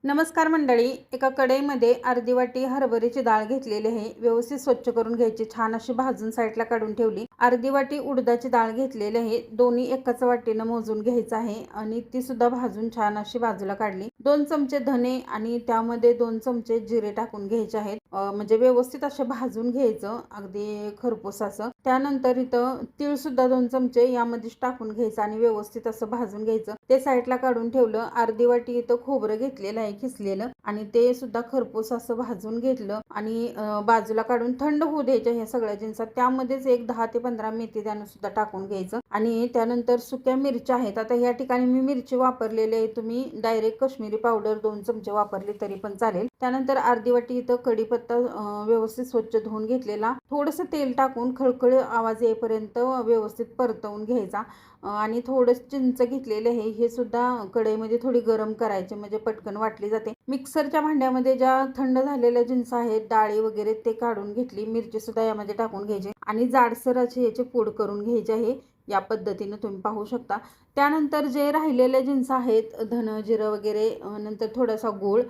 नमस्कार मंडळी, एका कढईमध्ये अर्धी वाटी हरभऱ्याची डाळ घेतलेली आहे. व्यवस्थित स्वच्छ करून घ्यायची, छान अशी भाजून साईडला काढून ठेवली. अर्धी वाटी उडदाची डाळ घेतलेली आहे, दोन्ही एकाच वाटीनं मोजून घ्यायचं आहे आणि ती सुद्धा भाजून छान अशी बाजूला काढली. 2 चमचे धने आणि त्यामध्ये 2 चमचे जिरे टाकून घ्यायचे आहेत. म्हणजे व्यवस्थित असे भाजून घ्यायचं, अगदी खरपूस असं. त्यानंतर इथं तीळ सुद्धा 2 चमचे यामध्येच टाकून घ्यायचं आणि व्यवस्थित असं भाजून घ्यायचं. ते साईडला काढून ठेवलं. अर्धी वाटी इथं खोबरं घेतलेलं आहे खिसलेलं आणि ते सुद्धा खरपूस असं भाजून घेतलं आणि बाजूला काढून थंड होऊ द्यायच्या ह्या सगळ्या जिन्सात. त्यामध्येच एक 10 ते 15 मेथी दाणे सुद्धा टाकून घ्यायचं आणि त्यानंतर सुक्या मिरच्या आहेत. आता या ठिकाणी मी मिरची वापरलेली आहे, तुम्ही डायरेक्ट कश्मीरी पावडर 2 चमचे वापरले तरी पण चालेल. त्यानंतर अर्धी वाटी इथं कढीपत्ता व्यवस्थित स्वच्छ धुवून घेतलेला, थोडंसं तेल टाकून खळखळ आवाज येईपर्यंत व्यवस्थित परतवून घ्यायचा आणि थोडं चिंच घेतलेले आहे, हे सुद्धा कढईमध्ये थोडी गरम करायचे म्हणजे पटकन वाटली जाते. मिक्सरच्या भांड्यामध्ये ज्या थंड झालेल्या जिन्स आहेत, डाळी वगैरे ते काढून घेतली. मिरची सुद्धा यामध्ये टाकून घ्यायची आणि जाडसर अशी याची पूड करून घ्यायची आहे. या पद्धतीने तुम्ही पाहू शकता. त्यानंतर जे राहिलेले जिन्स आहेत, धन जिरं वगैरे, नंतर थोडासा गूळ,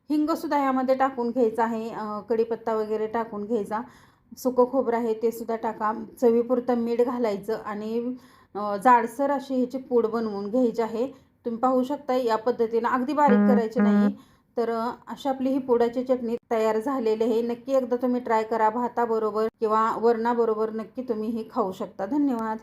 हिंग सुद्धा यामध्ये टाकून घ्यायचा आहे. कढीपत्ता वगैरे टाकून घ्यायचा. सुकं खोबरं आहे ते सुद्धा टाका. चवीपुरतं मीठ घालायचं आणि जाडसर अशी ह्याची पूड बनवून घ्यायची आहे. तुम्ही पाहू शकता या पद्धतीनं, अगदी बारीक करायची नाही. तर अशी आपली ही पुडाची चटणी तयार झालेली आहे. नक्की एकदा तुम्ही ट्राय करा. भाताबरोबर किंवा वरणाबरोबर नक्की तुम्ही ही खाऊ शकता. धन्यवाद.